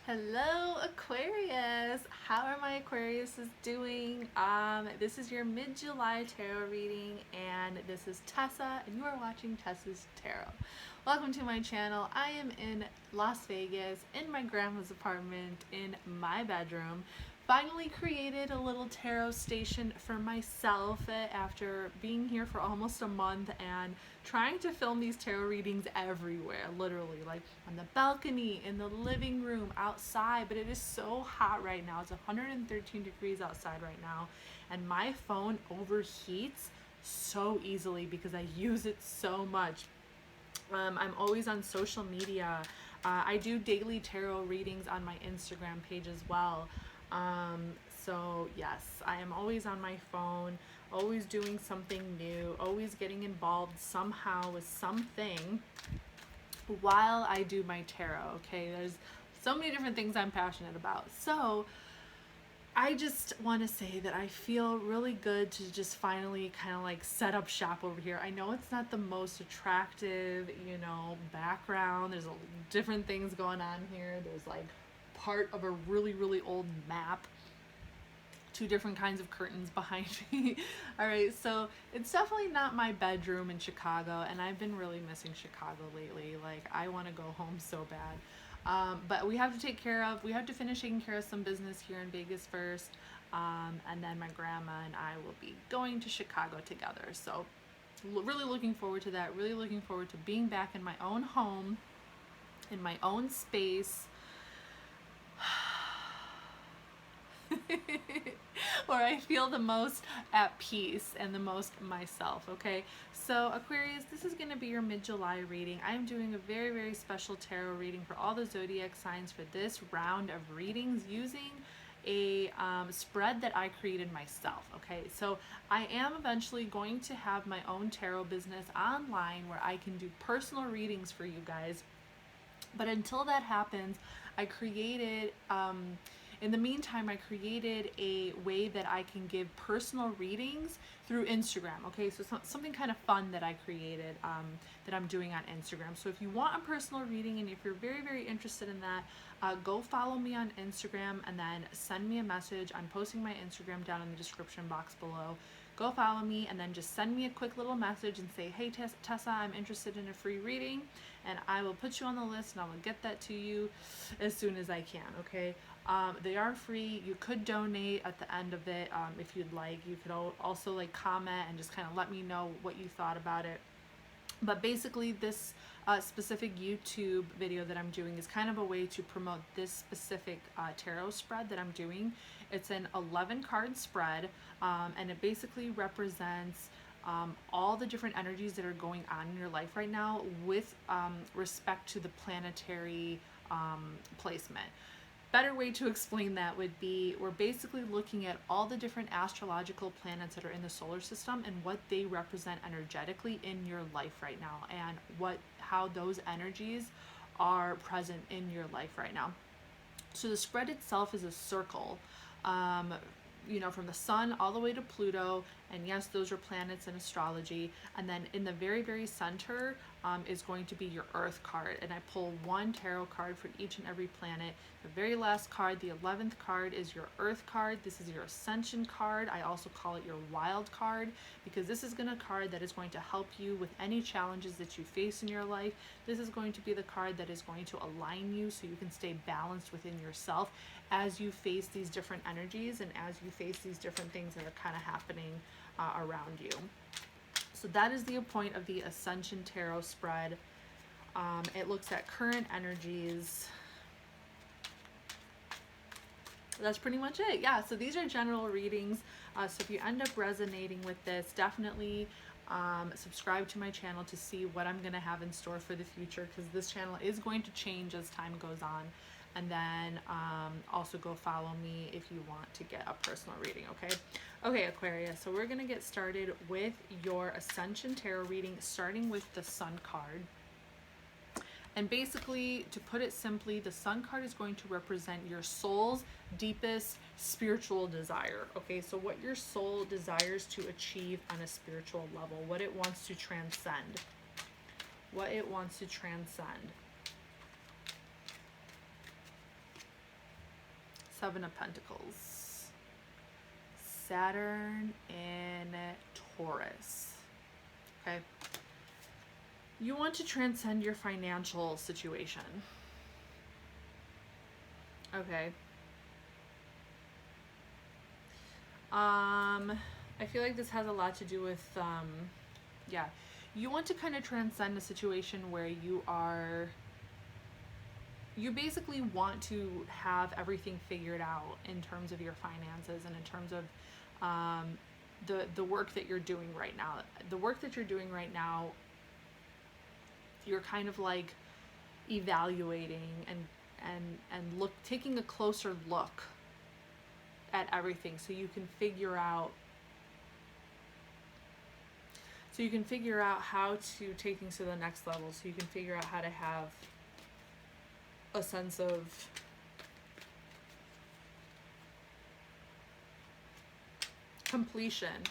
Hello Aquarius! How are my Aquariuses doing? This is your mid-July tarot reading and this is Tessa and you are watching Tessa's Tarot. Welcome to my channel. I am in Las Vegas in my grandma's apartment in my bedroom. Finally created a little tarot station for myself after being here for almost a month and trying to film these tarot readings everywhere, literally, like on the balcony, in the living room, outside, but it is so hot right now. It's 113 degrees outside right now, and my phone overheats so easily because I use it so much. I'm always on social media. I do daily tarot readings on my Instagram page as well. So yes, I am always on my phone, always doing something new, always getting involved somehow with something while I do my tarot, okay? There's so many different things I'm passionate about. So I just want to say that I feel really good to just finally kind of like set up shop over here. I know it's not the most attractive, background. There's different things going on here. There's like part of a really old map, two different kinds of curtains behind me. All right, so it's definitely not my bedroom in Chicago, and I've been really missing Chicago lately. Like, I want to go home so bad. But we have to finish taking care of some business here in Vegas first, and then my grandma and I will be going to Chicago together. So really looking forward to that, really looking forward to being back in my own home, in my own space, where I feel the most at peace and the most myself, okay? So Aquarius, this is going to be your mid-July reading. I'm doing a very special tarot reading for all the zodiac signs for this round of readings using a spread that I created myself, okay? So I am eventually going to have my own tarot business online where I can do personal readings for you guys. But until that happens, in the meantime, I created a way that I can give personal readings through Instagram. Okay, so something kind of fun that I created that I'm doing on Instagram. So if you want a personal reading and if you're very interested in that, go follow me on Instagram and then send me a message. I'm posting my Instagram down in the description box below. Go follow me and then just send me a quick little message and say, hey Tessa, I'm interested in a free reading, and I will put you on the list and I will get that to you as soon as I can, okay? They are free. You could donate at the end of it if you'd like. You could also like comment and just kind of let me know what you thought about it. But basically this specific YouTube video that I'm doing is kind of a way to promote this specific tarot spread that I'm doing. It's an 11 card spread, and it basically represents all the different energies that are going on in your life right now with respect to the planetary placement. Better way to explain that would be, we're basically looking at all the different astrological planets that are in the solar system and what they represent energetically in your life right now, and how those energies are present in your life right now. So the spread itself is a circle, from the sun all the way to Pluto, and yes, those are planets in astrology. And then in the very center is going to be your Earth card, and I pull one tarot card for each and every planet. The very last card, the 11th card, is your Earth card. This is your Ascension card. I also call it your Wild card because this is a card that is going to help you with any challenges that you face in your life. This is going to be the card that is going to align you so you can stay balanced within yourself as you face these different energies and as you face these different things that are kind of happening around you. So that is the point of the Ascension Tarot spread. It looks at current energies. That's pretty much it. Yeah, so these are general readings. So if you end up resonating with this, definitely subscribe to my channel to see what I'm going to have in store for the future, because this channel is going to change as time goes on. And then also go follow me if you want to get a personal reading, okay? Okay, Aquarius, so we're going to get started with your Ascension Tarot reading, starting with the Sun card. And basically, to put it simply, the Sun card is going to represent your soul's deepest spiritual desire, okay? So what your soul desires to achieve on a spiritual level, what it wants to transcend. What it wants to transcend. Seven of Pentacles. Saturn in Taurus. Okay. You want to transcend your financial situation. Okay. I feel like this has a lot to do with, yeah. You want to kind of transcend a situation where you basically want to have everything figured out in terms of your finances and in terms of the work that you're doing right now. The work that you're doing right now, you're kind of like evaluating and taking a closer look at everything so you can figure out how to take things to the next level, so you can figure out how to have a sense of completion.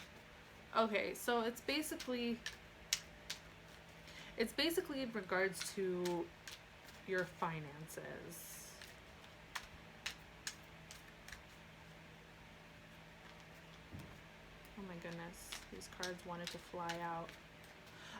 Okay, so it's basically in regards to your finances. Oh my goodness, these cards wanted to fly out.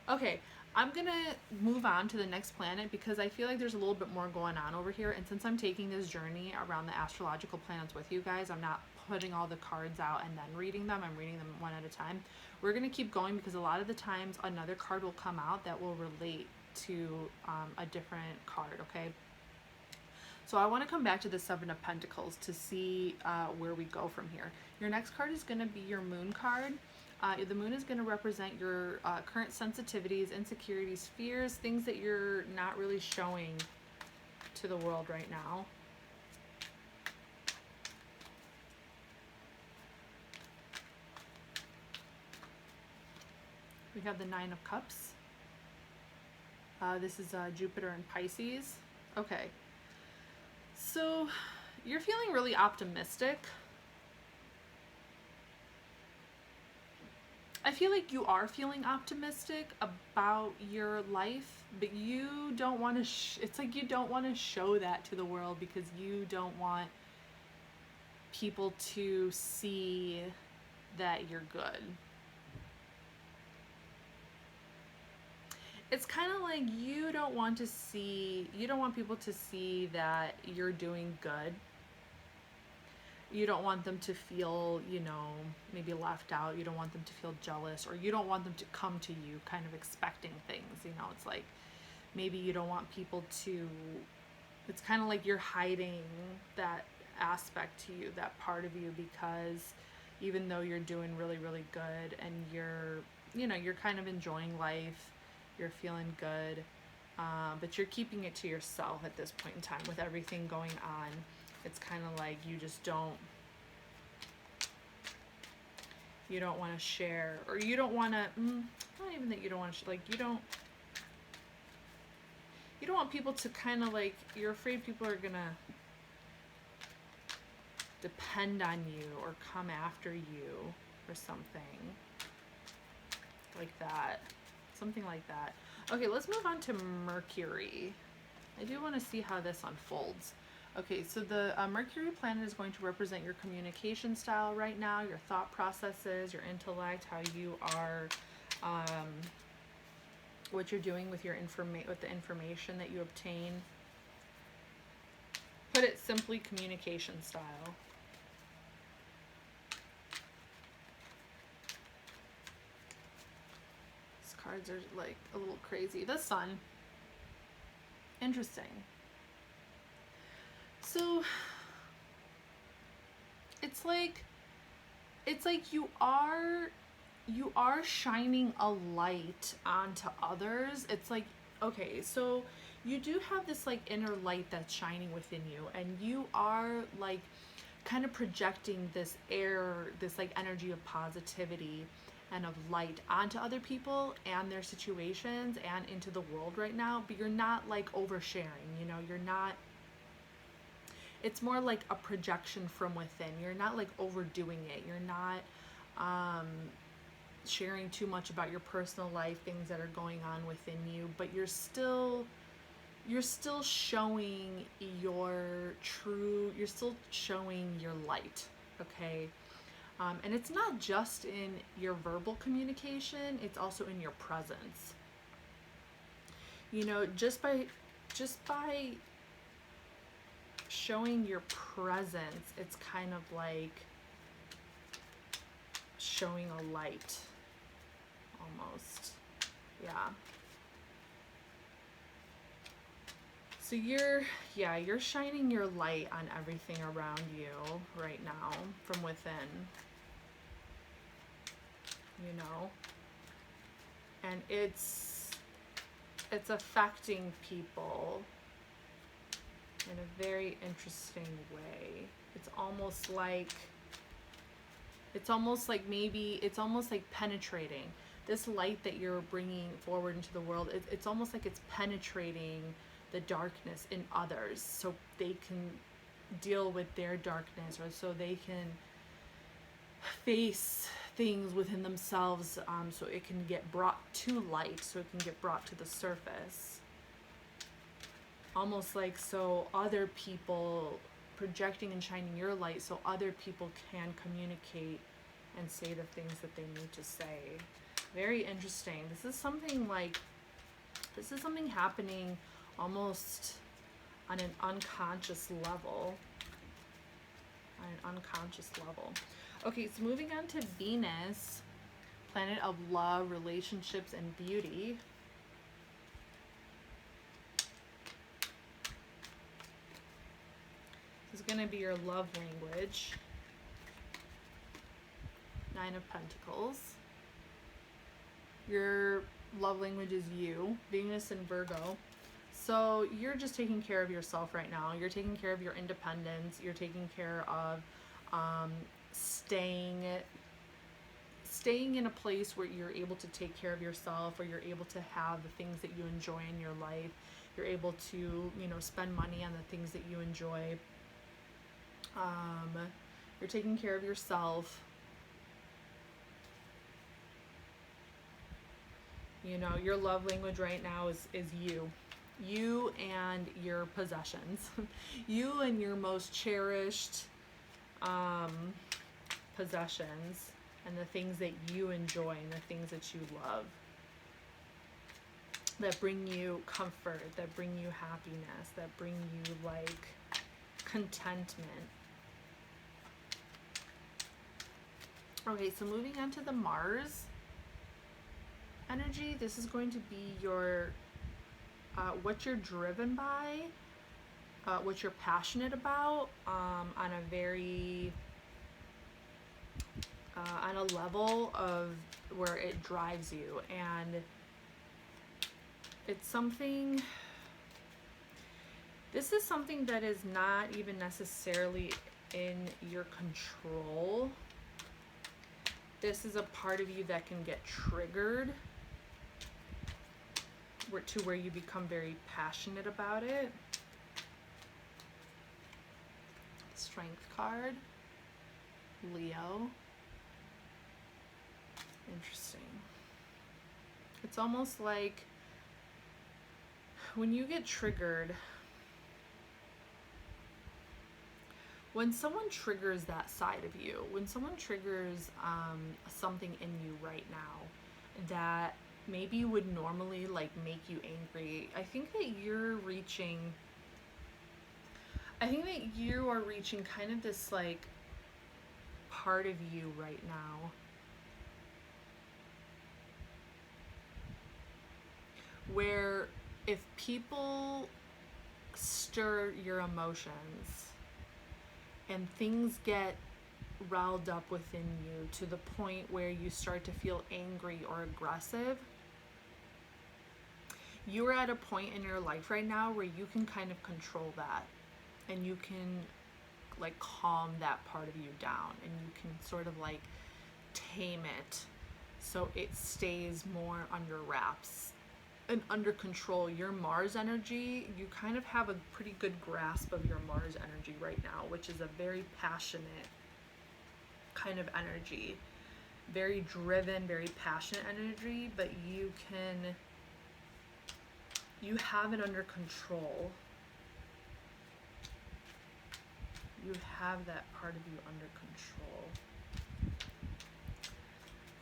Okay, I'm gonna move on to the next planet because I feel like there's a little bit more going on over here, and since I'm taking this journey around the astrological planets with you guys, I'm not putting all the cards out and then reading them. I'm reading them one at a time. We're gonna keep going because a lot of the times another card will come out that will relate to a different card, okay? So I want to come back to the Seven of Pentacles to see where we go from here. Your next card is going to be your Moon card. The Moon is going to represent your current sensitivities, insecurities, fears, things that you're not really showing to the world right now. We have the Nine of Cups. This is Jupiter and Pisces. Okay. So you're feeling really optimistic. I feel like you are feeling optimistic about your life, but you don't want to, it's like you don't want to show that to the world because you don't want people to see that you're good. It's kind of like you don't want people to see that you're doing good. You don't want them to feel, you know, maybe left out. You don't want them to feel jealous, or you don't want them to come to you kind of expecting things. You know, it's like maybe you don't want people to, it's kind of like you're hiding that aspect to you, that part of you, because even though you're doing really, really good and you're, you know, you're kind of enjoying life, you're feeling good, but you're keeping it to yourself at this point in time with everything going on. It's kind of like you just don't want to share, or you don't want to, not even that you don't want to, like, you don't want people to kind of like, you're afraid people are gonna depend on you or come after you or something like that. Something like that. Okay, let's move on to Mercury. I do want to see how this unfolds. Okay, so the Mercury planet is going to represent your communication style right now, your thought processes, your intellect, how you are, what you're doing with your with the information that you obtain. Put it simply, communication style. Cards are like a little crazy. The Sun. Interesting. So it's like you are shining a light onto others. It's like, okay, so you do have this like inner light that's shining within you, and you are like kind of projecting this this like energy of positivity and of light onto other people and their situations and into the world right now, but you're not like oversharing, you know, you're not, it's more like a projection from within. You're not like overdoing it. You're not sharing too much about your personal life, things that are going on within you, but you're still showing your true you're still showing your light, okay? And it's not just in your verbal communication, it's also in your presence. You know, just by showing your presence, it's kind of like showing a light almost. Yeah. So you're shining your light on everything around you right now from within, you know, and it's affecting people in a very interesting way. It's almost like penetrating this light that you're bringing forward into the world. It's almost like it's penetrating the darkness in others so they can deal with their darkness, or so they can face things within themselves, so it can get brought to light, so it can get brought to the surface. Almost like so other people, projecting and shining your light so other people can communicate and say the things that they need to say. Very interesting. This is something happening almost on an unconscious level. Okay, so moving on to Venus, planet of love, relationships, and beauty. This is going to be your love language. 9 of Pentacles. Your love language is you, Venus and Virgo. So you're just taking care of yourself right now. You're taking care of your independence. You're taking care of staying in a place where you're able to take care of yourself, or you're able to have the things that you enjoy in your life. You're able to, you know, spend money on the things that you enjoy. You're taking care of yourself. You know, your love language right now is you and your possessions. You and your most cherished possessions, and the things that you enjoy and the things that you love, that bring you comfort, that bring you happiness, that bring you like contentment. Okay, so moving on to the Mars energy, this is going to be your what you're driven by, what you're passionate about, on a very on a level of where it drives you. And it's something, this is something that is not even necessarily in your control. This is a part of you that can get triggered to where you become very passionate about it. Strength card, Leo. Interesting. It's almost like when you get triggered, when someone triggers that side of you, when someone triggers something in you right now that maybe would normally like make you angry, I think that you are reaching kind of this like part of you right now where if people stir your emotions and things get riled up within you to the point where you start to feel angry or aggressive, you're at a point in your life right now where you can kind of control that, and you can like calm that part of you down, and you can sort of like tame it so it stays more under wraps and under control. Your Mars energy, you kind of have a pretty good grasp of your Mars energy right now, which is a very passionate kind of energy, very driven, very passionate energy, but you have it under control. have that part of you under control.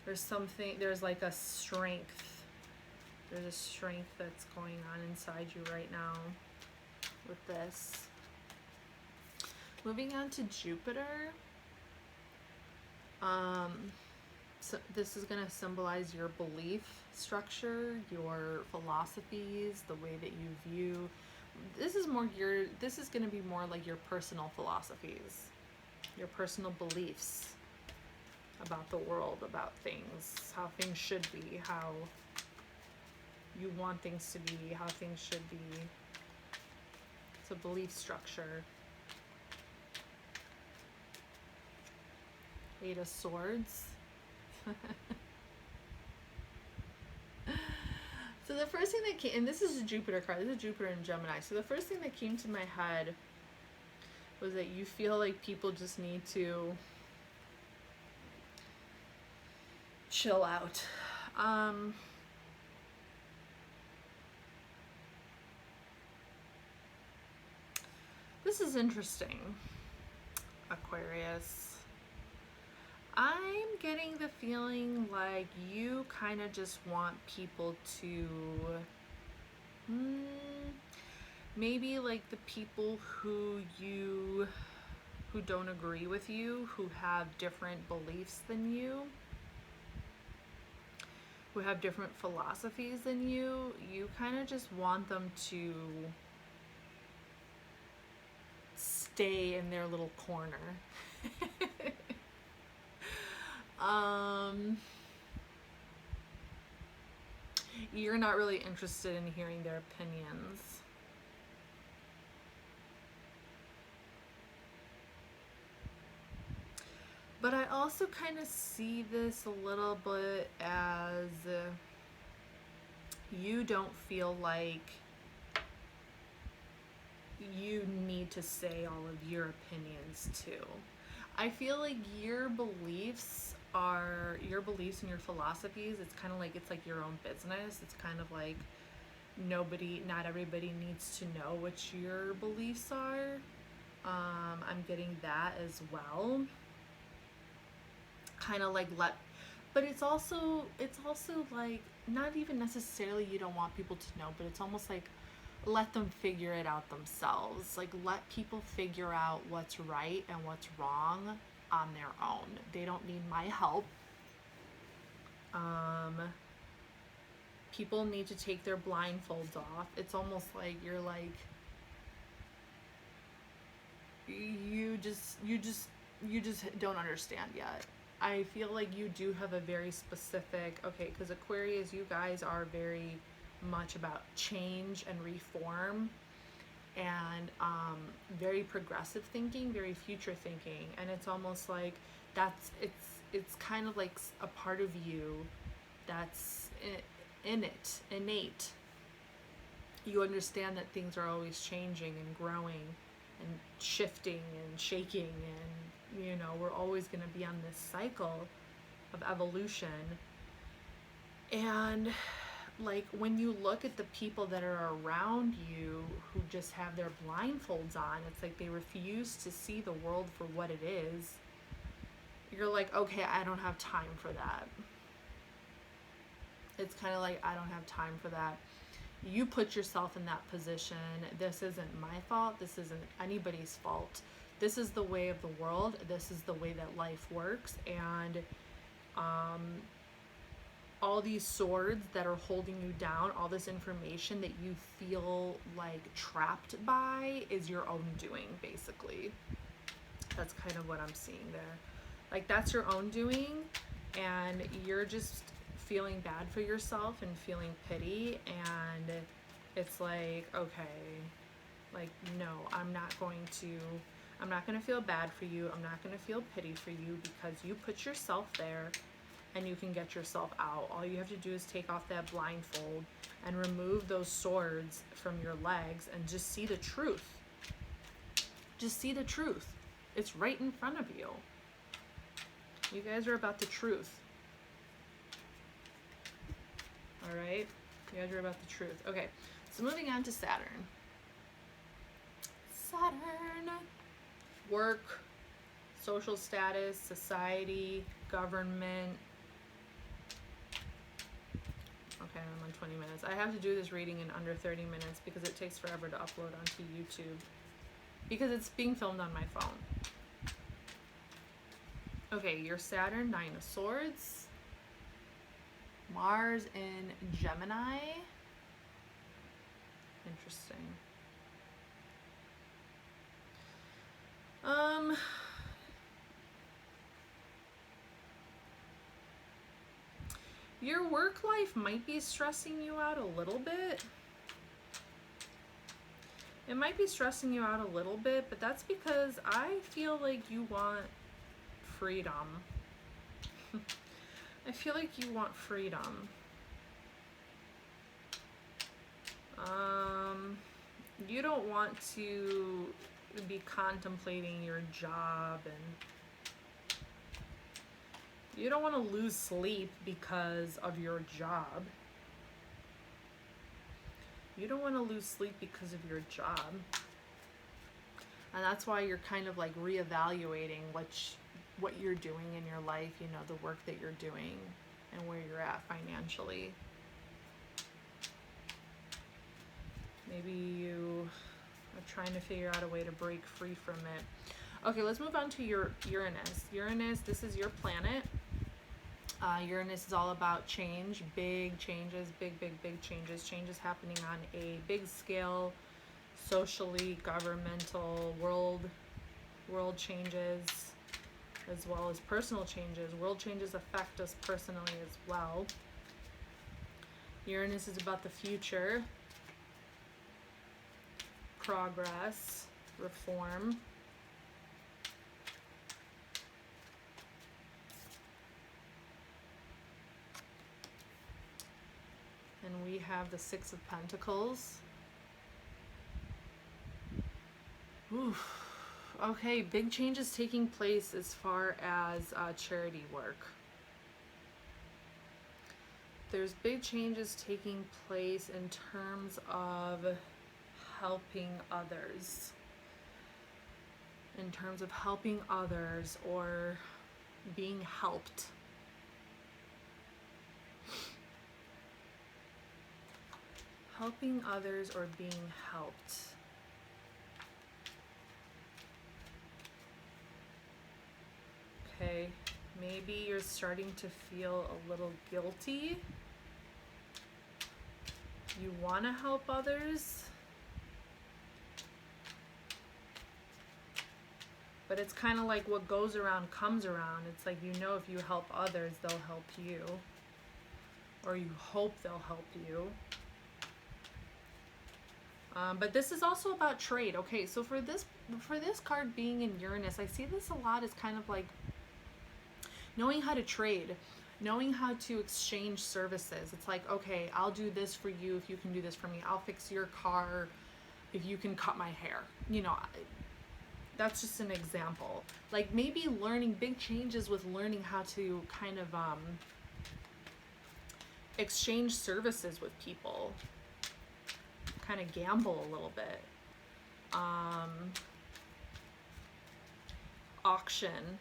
There's something, there's like a strength. There's a strength that's going on inside you right now with this. Moving on to Jupiter. So this is going to symbolize your belief structure, your philosophies, the way that you view. This is more your, this is going to be more like your personal philosophies, your personal beliefs about the world, about things, how things should be, how you want things to be, how things should be. It's a belief structure. Eight of Swords. So the first thing that came, and this is a Jupiter card, this is Jupiter and Gemini. So the first thing that came to my head was that you feel like people just need to chill out. This is interesting, Aquarius. I'm getting the feeling like you kind of just want people to, maybe like the people who don't agree with you, who have different beliefs than you, who have different philosophies than you kind of just want them to stay in their little corner. You're not really interested in hearing their opinions. But I also kind of see this a little bit as you don't feel like you need to say all of your opinions too. I feel like your beliefs and your philosophies, it's kind of like, it's like your own business. It's kind of like not everybody needs to know what your beliefs are. I'm getting that as well. Kind of like but it's also like, not even necessarily you don't want people to know, but it's almost like let them figure it out themselves. Like, let people figure out what's right and what's wrong on their own. They don't need my help. People need to take their blindfolds off. It's almost like you're like, you just don't understand yet. I feel like you do have a very specific, okay, because Aquarius, you guys are very much about change and reform, and very progressive thinking, very future thinking, and it's almost like it's kind of like a part of you that's innate. You understand that things are always changing and growing and shifting and shaking, and you know, we're always going to be on this cycle of evolution. And like, when you look at the people that are around you who just have their blindfolds on, it's like they refuse to see the world for what it is. You're like, okay, I don't have time for that. It's kind of like, I don't have time for that. You put yourself in that position. This isn't my fault. This isn't anybody's fault. This is the way of the world. This is the way that life works. And all these swords that are holding you down, all this information that you feel like trapped by, is your own doing, basically. That's kind of what I'm seeing there. Like, that's your own doing, and you're just feeling bad for yourself and feeling pity, and it's like, okay, like, no, I'm not going to feel bad for you. I'm not going to feel pity for you, because you put yourself there and you can get yourself out. All you have to do is take off that blindfold and remove those swords from your legs and just see the truth. Just see the truth. It's right in front of you. You guys are about the truth. All right? You guys are about the truth. Okay, so moving on to Saturn. Saturn. work, social status, society, government. Okay, I'm on 20 minutes. I have to do this reading in under 30 minutes because it takes forever to upload onto YouTube because it's being filmed on my phone. Okay, your Saturn, 9 of Swords. Mars in Gemini. Interesting. Your work life might be stressing you out a little bit. It might be stressing you out a little bit, but that's because I feel like you want freedom. I feel like you want freedom. You don't want to be contemplating your job, and you don't want to lose sleep because of your job. You don't want to lose sleep because of your job. And that's why you're kind of like reevaluating what you're doing in your life, you know, the work that you're doing and where you're at financially. Maybe you are trying to figure out a way to break free from it. Okay, let's move on to your Uranus. Uranus, this is your planet. Uranus is all about change, big changes, big changes happening on a big scale, socially, governmental, world changes, as well as personal changes. World changes affect us personally as well. Uranus is about the future, progress, reform. And we have the Six of Pentacles. Oof. Okay, big changes taking place as far as charity work. There's big changes taking place in terms of helping others. In terms of helping others or being helped. Helping others or being helped. Okay, maybe you're starting to feel a little guilty. You want to help others, but it's kind of like what goes around comes around. It's like, you know, if you help others, they'll help you, or you hope they'll help you. But this is also about trade. Okay, so for this card being in Uranus, I see this a lot as kind of like knowing how to trade, knowing how to exchange services. It's like, okay, I'll do this for you if you can do this for me. I'll fix your car if you can cut my hair. You know, that's just an example. Like maybe learning big changes with learning how to kind of exchange services with people. Kind of gamble a little bit. Auction.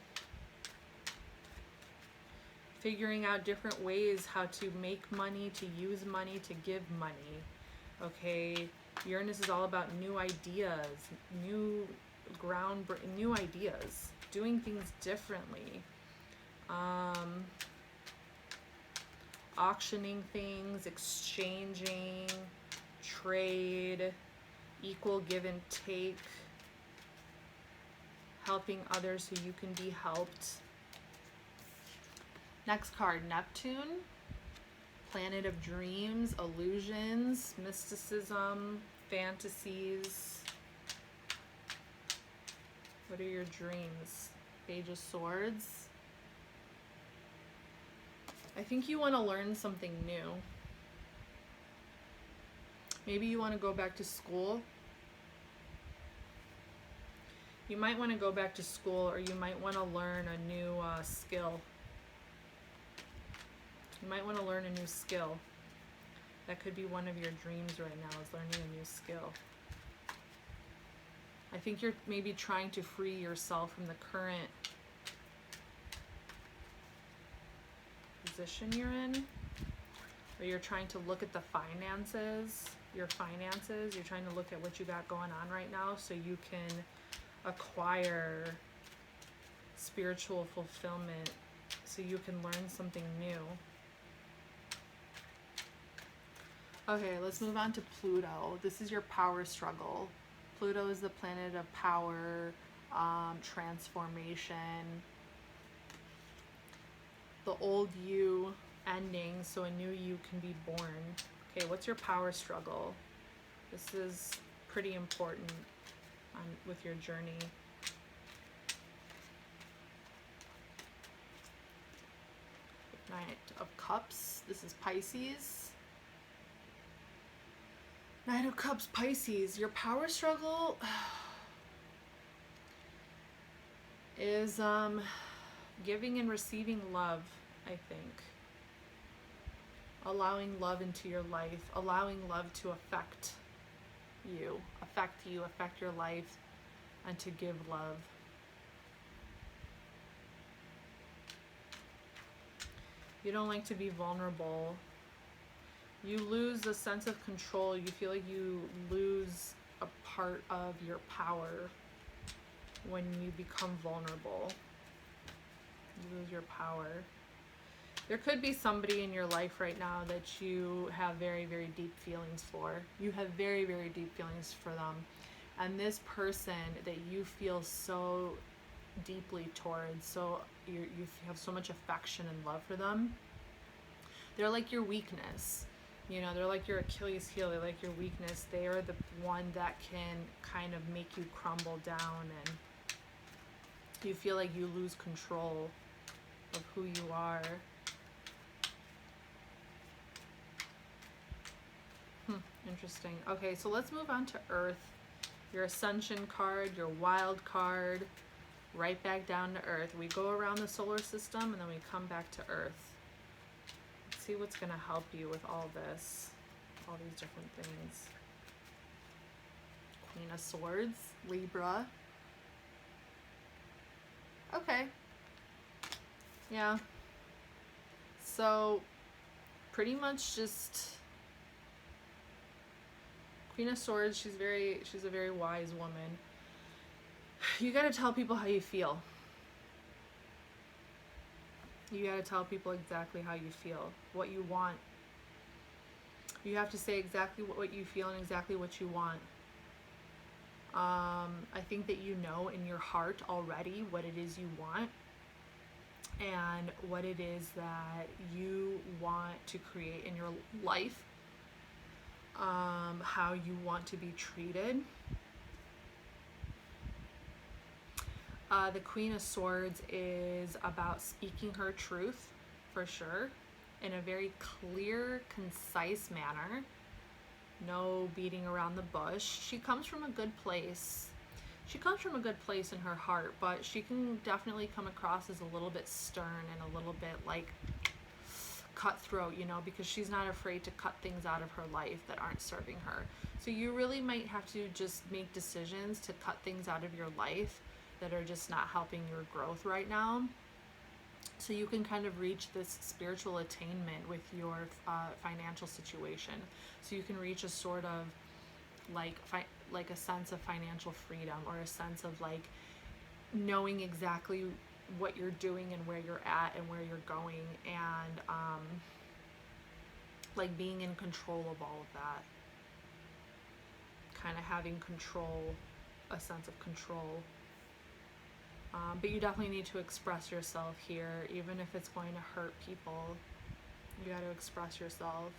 Figuring out different ways how to make money, to use money, to give money. Okay, Uranus is all about new ideas, new ideas, doing things differently. Auctioning things, exchanging, trade, equal give and take, helping others so you can be helped. Next card, Neptune, planet of dreams, illusions, mysticism, fantasies. What are your dreams? Page of Swords. I think you want to learn something new. Maybe you want to go back to school. You might want to go back to school, or you might want to learn a new skill. You might want to learn a new skill. That could be one of your dreams right now, is learning a new skill. I think you're maybe trying to free yourself from the current position you're in, or you're trying to look at the finances, your finances. You're trying to look at what you got going on right now so you can acquire spiritual fulfillment, so you can learn something new. Okay, let's move on to Pluto. This is your power struggle. Pluto is the planet of power, transformation, the old you ending so a new you can be born. Okay, what's your power struggle? This is pretty important with your journey. Knight of Cups. This is Pisces. Knight of Cups, Pisces. Your power struggle is giving and receiving love, I think. Allowing love into your life, allowing love to affect you, affect your life, and to give love. You don't like to be vulnerable. You lose a sense of control. You feel like you lose a part of your power when you become vulnerable. You lose your power. There could be somebody in your life right now that you have very, very deep feelings for. You have very, very deep feelings for them. And this person that you feel so deeply towards, so you have so much affection and love for them, they're like your weakness. You know, they're like your Achilles heel. They're like your weakness. They are the one that can kind of make you crumble down, and you feel like you lose control of who you are. Interesting. Okay, so let's move on to Earth. Your Ascension card, your Wild card, right back down to Earth. We go around the solar system and then we come back to Earth. Let's see what's going to help you with all this, all these different things. Queen of Swords, Libra. Okay. Yeah. So, pretty much just Queen of Swords, she's a very wise woman. You got to tell people how you feel. You got to tell people exactly how you feel, what you want. You have to say exactly what you feel and exactly what you want. I think that you know in your heart already what it is you want and what it is that you want to create in your life. How you want to be treated. The Queen of Swords is about speaking her truth, for sure, in a very clear, concise manner. No beating around the bush. She comes from a good place. She comes from a good place in her heart, but she can definitely come across as a little bit stern and a little bit like cutthroat, you know, because she's not afraid to cut things out of her life that aren't serving her. So you really might have to just make decisions to cut things out of your life that are just not helping your growth right now, so you can kind of reach this spiritual attainment with your financial situation. So you can reach a sort of like a sense of financial freedom, or a sense of like knowing exactly what you're doing and where you're at and where you're going, and like being in control of all of that, kind of having control, a sense of control. But you definitely need to express yourself here, even if it's going to hurt people. You got to express yourself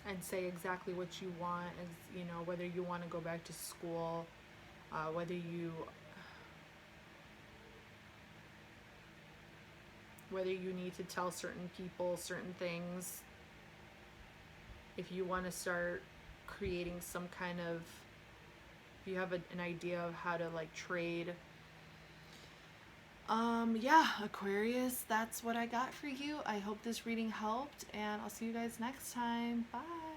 and say exactly what you want, as, you know, whether you want to go back to school, whether you need to tell certain people certain things, if you want to start creating some kind of, if you have an idea of how to like trade. Yeah, Aquarius, that's what I got for you. I hope this reading helped, and I'll see you guys next time. Bye.